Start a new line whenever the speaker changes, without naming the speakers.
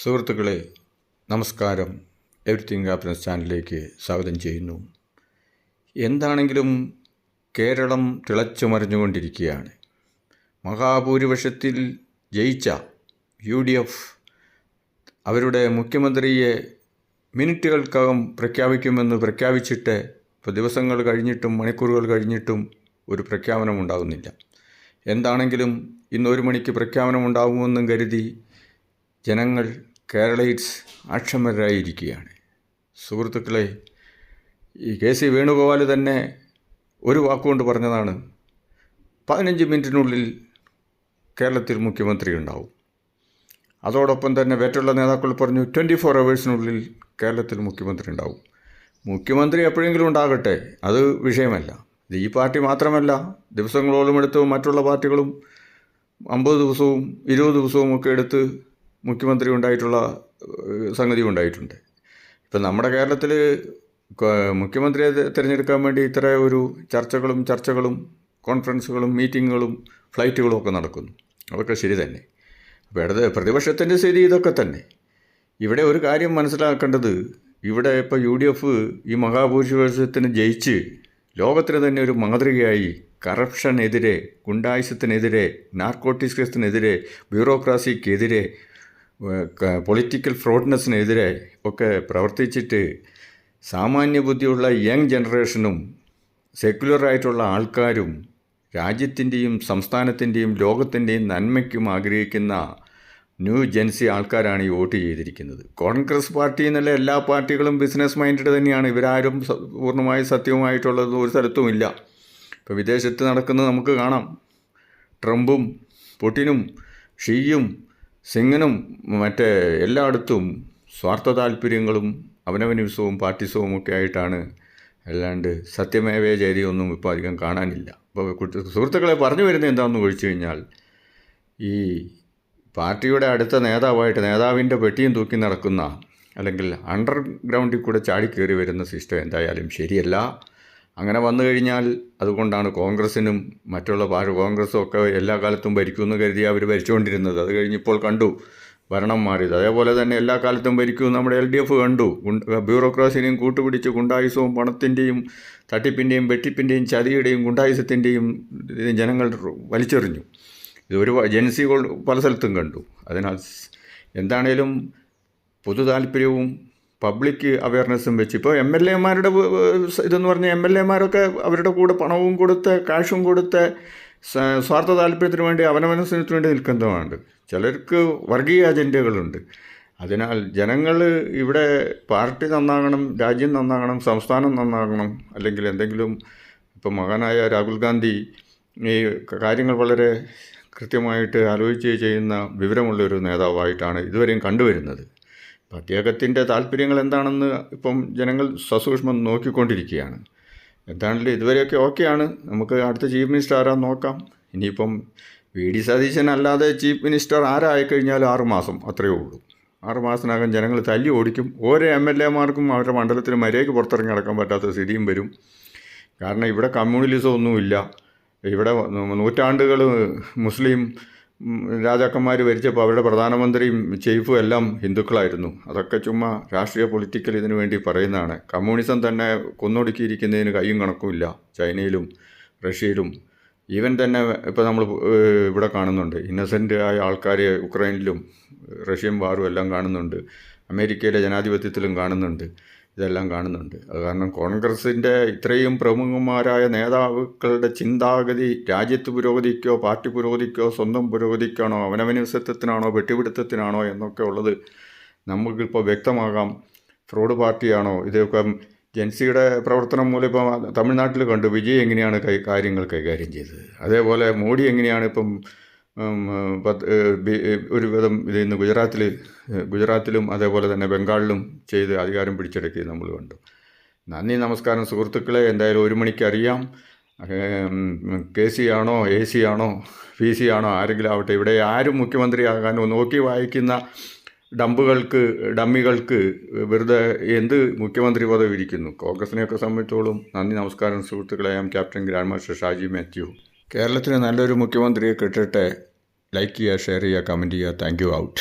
സുഹൃത്തുക്കളെ, നമസ്കാരം. Everything happens ചാനലിലേക്ക് സ്വാഗതം ചെയ്യുന്നു. എന്താണെങ്കിലും കേരളം തിളച്ചു മറിഞ്ഞുകൊണ്ടിരിക്കുകയാണ്. മഹാഭൂരിപക്ഷത്തിൽ ജയിച്ച UDF അവരുടെ മുഖ്യമന്ത്രിയെ മിനിറ്റുകൾക്കകം പ്രഖ്യാപിക്കുമെന്ന് പ്രഖ്യാപിച്ചിട്ട് ഇപ്പോൾ ദിവസങ്ങൾ കഴിഞ്ഞിട്ടും മണിക്കൂറുകൾ കഴിഞ്ഞിട്ടും ഒരു പ്രഖ്യാപനം ഉണ്ടാകുന്നില്ല. എന്താണെങ്കിലും ഇന്ന് 1 മണിക്ക് പ്രഖ്യാപനമുണ്ടാകുമെന്നും കരുതി ജനങ്ങൾ കേരളീറ്റ്സ് അക്ഷമരായിരിക്കുകയാണ്. സുഹൃത്തുക്കളെ, ഈ KC വേണുഗോപാൽ തന്നെ ഒരു വാക്കുകൊണ്ട് പറഞ്ഞതാണ്, 15 മിനിറ്റിനുള്ളിൽ കേരളത്തിൽ മുഖ്യമന്ത്രി ഉണ്ടാവും. അതോടൊപ്പം തന്നെ മറ്റുള്ള നേതാക്കൾ പറഞ്ഞു 24 hours കേരളത്തിൽ മുഖ്യമന്ത്രി ഉണ്ടാവും. മുഖ്യമന്ത്രി എപ്പോഴെങ്കിലും ഉണ്ടാകട്ടെ, അത് വിഷയമല്ല. ഇത് ഈ പാർട്ടി മാത്രമല്ല, ദിവസങ്ങളോളം എടുത്ത് മറ്റുള്ള പാർട്ടികളും 50 ദിവസവും 20 ദിവസവും ഒക്കെ എടുത്ത് മുഖ്യമന്ത്രി ഉണ്ടായിട്ടുള്ള സംഗതി ഉണ്ടായിട്ടുണ്ട്. ഇപ്പം നമ്മുടെ കേരളത്തിൽ മുഖ്യമന്ത്രിയെ തിരഞ്ഞെടുക്കാൻ വേണ്ടി ഇത്ര ഒരു ചർച്ചകളും കോൺഫറൻസുകളും മീറ്റിങ്ങുകളും ഫ്ലൈറ്റുകളും ഒക്കെ നടക്കുന്നു. അതൊക്കെ ശരി തന്നെ. അപ്പോൾ പ്രതിപക്ഷത്തിൻ്റെ സ്ഥിതി ഇതൊക്കെ തന്നെ. ഇവിടെ ഒരു കാര്യം മനസ്സിലാക്കേണ്ടത്, ഇവിടെ ഇപ്പോൾ UDF ഈ മഹാഭൂരിപക്ഷത്തിന് ജയിച്ച് ലോകത്തിന് തന്നെ ഒരു മാതൃകയായി കറപ്ഷനെതിരെ, ഗുണ്ടായിസത്തിനെതിരെ, നാർക്കോട്ടിക്സിനെതിരെ, ബ്യൂറോക്രാസിക്കെതിരെ, പൊളിറ്റിക്കൽ ഫ്രോഡ്നെസ്സിനെതിരെ ഒക്കെ പ്രവർത്തിച്ചിട്ട് സാമാന്യ ബുദ്ധിയുള്ള യങ് ജനറേഷനും സെക്യുലറായിട്ടുള്ള ആൾക്കാരും രാജ്യത്തിൻ്റെയും സംസ്ഥാനത്തിൻ്റെയും ലോകത്തിൻ്റെയും നന്മയ്ക്കും ആഗ്രഹിക്കുന്ന ന്യൂ ജെൻസി ആൾക്കാരാണ് ഈ വോട്ട് ചെയ്തിരിക്കുന്നത്. കോൺഗ്രസ് പാർട്ടി എന്നല്ല, എല്ലാ പാർട്ടികളും ബിസിനസ് മൈൻഡഡ് തന്നെയാണ്. ഇവരാരും പൂർണ്ണമായി സത്യവുമായിട്ടുള്ളത് ഒരു സ്ഥലത്തുമില്ല. ഇപ്പോൾ വിദേശത്ത് നടക്കുന്നത് നമുക്ക് കാണാം. ട്രംപും പുടിനും ഷീയും സിംഗനും മറ്റേ എല്ലായിടത്തും സ്വാർത്ഥ താല്പര്യങ്ങളും അവനവനിസവും പാർട്ടിസവും ഒക്കെ ആയിട്ടാണ്. അല്ലാണ്ട് സത്യമേവേ ജയതിയൊന്നും ഇപ്പോൾ അധികം കാണാനില്ല. അപ്പോൾ സുഹൃത്തുക്കളെ, പറഞ്ഞു വരുന്നത് എന്താണെന്ന് ചോദിച്ചു കഴിഞ്ഞാൽ, ഈ പാർട്ടിയുടെ അടുത്ത നേതാവിൻ്റെ പെട്ടിയും തൂക്കി നടക്കുന്ന, അല്ലെങ്കിൽ അണ്ടർഗ്രൗണ്ടിൽ കൂടെ ചാടിക്കയറി വരുന്ന സിസ്റ്റം എന്തായാലും ശരിയല്ല. അങ്ങനെ വന്നു കഴിഞ്ഞാൽ അതുകൊണ്ടാണ് കോൺഗ്രസിനും മറ്റുള്ള കോൺഗ്രസും ഒക്കെ എല്ലാ കാലത്തും ഭരിക്കുമെന്ന് കരുതി അവർ ഭരിച്ചുകൊണ്ടിരുന്നത്. അത് കഴിഞ്ഞിപ്പോൾ കണ്ടു ഭരണം മാറിയത്. അതേപോലെ തന്നെ എല്ലാ കാലത്തും ഭരിക്കുമെന്ന് നമ്മുടെ LDF കണ്ടു. ബ്യൂറോക്രാസിനെയും കൂട്ടുപിടിച്ച് ഗുണ്ടായുസവും പണത്തിൻ്റെയും തട്ടിപ്പിൻ്റെയും വെട്ടിപ്പിൻ്റെയും ചതിയുടെയും ഗുണ്ടായുസത്തിൻ്റെയും ജനങ്ങൾ വലിച്ചെറിഞ്ഞു. ഇത് ഒരു ജൻസികൾ പല സ്ഥലത്തും കണ്ടു. അതിനാൽ എന്താണേലും പൊതു താല്പര്യവും പബ്ലിക് അവയർനെസ്സും വെച്ച് ഇപ്പോൾ MLA-മാരുടെ ഇതെന്ന് പറഞ്ഞാൽ MLA-മാരൊക്കെ അവരുടെ കൂടെ പണവും കൊടുത്ത് കാശും കൊടുത്ത് സ്വാർത്ഥ താല്പര്യത്തിന് വേണ്ടി അവനവനത്തിന് വേണ്ടി നിൽക്കുന്നതുമാണ്. ചിലർക്ക് വർഗീയ അജണ്ടകളുണ്ട്. അതിനാൽ ജനങ്ങൾ ഇവിടെ പാർട്ടി നന്നാകണം, രാജ്യം നന്നാകണം, സംസ്ഥാനം നന്നാകണം, അല്ലെങ്കിൽ എന്തെങ്കിലും ഇപ്പം മഹാനായ രാഹുൽ ഗാന്ധി ഈ കാര്യങ്ങൾ വളരെ കൃത്യമായിട്ട് ആലോചിച്ച് ചെയ്യുന്ന വിവരമുള്ളൊരു നേതാവായിട്ടാണ് ഇതുവരെയും കണ്ടുവരുന്നത്. അദ്ദേഹത്തിൻ്റെ താല്പര്യങ്ങൾ എന്താണെന്ന് ഇപ്പം ജനങ്ങൾ സസൂക്ഷ്മം നോക്കിക്കൊണ്ടിരിക്കുകയാണ്. എന്താണെങ്കിലും ഇതുവരെയൊക്കെ ഓക്കെയാണ്. നമുക്ക് അടുത്ത ചീഫ് മിനിസ്റ്റർ ആരാന്ന് നോക്കാം. ഇനിയിപ്പം VD സതീശൻ അല്ലാതെ ചീഫ് മിനിസ്റ്റർ ആരായിക്കഴിഞ്ഞാലും 6 മാസം അത്രയേ ഉള്ളൂ. 6 മാസത്തിനകം ജനങ്ങൾ തല്ലി ഓടിക്കും. ഓരോ MLA-മാർക്കും അവരുടെ മണ്ഡലത്തിൽ മര്യാദയ്ക്ക് പുറത്തിറങ്ങി നടക്കാൻ പറ്റാത്ത സ്ഥിതിയും വരും. കാരണം ഇവിടെ കമ്മ്യൂണലിസം ഒന്നുമില്ല. ഇവിടെ നൂറ്റാണ്ടുകൾ മുസ്ലിം രാജാക്കന്മാർ ഭരിച്ചപ്പോൾ അവരുടെ പ്രധാനമന്ത്രിയും ചീഫും എല്ലാം ഹിന്ദുക്കളായിരുന്നു. അതൊക്കെ ചുമ്മാ രാഷ്ട്രീയ പൊളിറ്റിക്കൽ ഇതിനു വേണ്ടി പറയുന്നതാണ്. കമ്മ്യൂണിസം തന്നെ കൊന്നൊടുക്കിയിരിക്കുന്നതിന് കയ്യും കണക്കുമില്ല. ചൈനയിലും റഷ്യയിലും ഈവൻ തന്നെ ഇപ്പോൾ നമ്മൾ ഇവിടെ കാണുന്നുണ്ട്. ഇന്നസെൻ്റ് ആയ ആൾക്കാരെ യുക്രൈനിലും റഷ്യൻ വാറും എല്ലാം കാണുന്നുണ്ട്. അമേരിക്കയിലെ ജനാധിപത്യത്തിലും കാണുന്നുണ്ട്. ഇതെല്ലാം കാണുന്നുണ്ട്. അത് കാരണം കോൺഗ്രസിൻ്റെ ഇത്രയും പ്രമുഖന്മാരായ നേതാക്കളുടെ ചിന്താഗതി രാജ്യത്ത് പുരോഗതിക്കോ പാർട്ടി പുരോഗതിക്കോ സ്വന്തം പുരോഗതിക്കാണോ അവനവനിസത്വത്തിനാണോ വെട്ടിപിടുത്തത്തിനാണോ എന്നൊക്കെ ഉള്ളത് നമുക്കിപ്പോൾ വ്യക്തമാകാം. ഫ്രോഡ് പാർട്ടിയാണോ ഇതൊക്കെ? ജൻസിയുടെ പ്രവർത്തനം മൂലം ഇപ്പോൾ തമിഴ്നാട്ടിൽ കണ്ടു വിജയ് എങ്ങനെയാണ് കാര്യങ്ങൾ കൈകാര്യം ചെയ്തത്. അതേപോലെ മോഡി എങ്ങനെയാണ് ഇപ്പം ഒരു വിധം ഇതിന്ന് ഗുജറാത്തിലും അതേപോലെ തന്നെ ബംഗാളിലും ചെയ്ത് അധികാരം പിടിച്ചെടുക്കുകയും നമ്മൾ കണ്ടു. നന്ദി, നമസ്കാരം സുഹൃത്തുക്കളെ. എന്തായാലും 1 മണിക്ക് അറിയാം. KC ആണോ AC ആണോ PC ആണോ ആരെങ്കിലും ആവട്ടെ, ഇവിടെ ആരും മുഖ്യമന്ത്രിയാകാനോ നോക്കി വായിക്കുന്ന ഡമ്മികൾക്ക് വെറുതെ എന്ത് മുഖ്യമന്ത്രി പദവി ഇരിക്കുന്നു. കോൺഗ്രസിനെയൊക്കെ സംബന്ധിച്ചോളം നന്ദി, നമസ്കാരം സുഹൃത്തുക്കളെ. Captain grand master Shaji Mathew. കേരളത്തിന് നല്ലൊരു മുഖ്യമന്ത്രിയെ കിട്ടട്ടെ. ലൈക്ക് ചെയ്യുക, ഷെയർ ചെയ്യുക, കമൻറ്റ് ചെയ്യുക. Thank you. ഔട്ട്.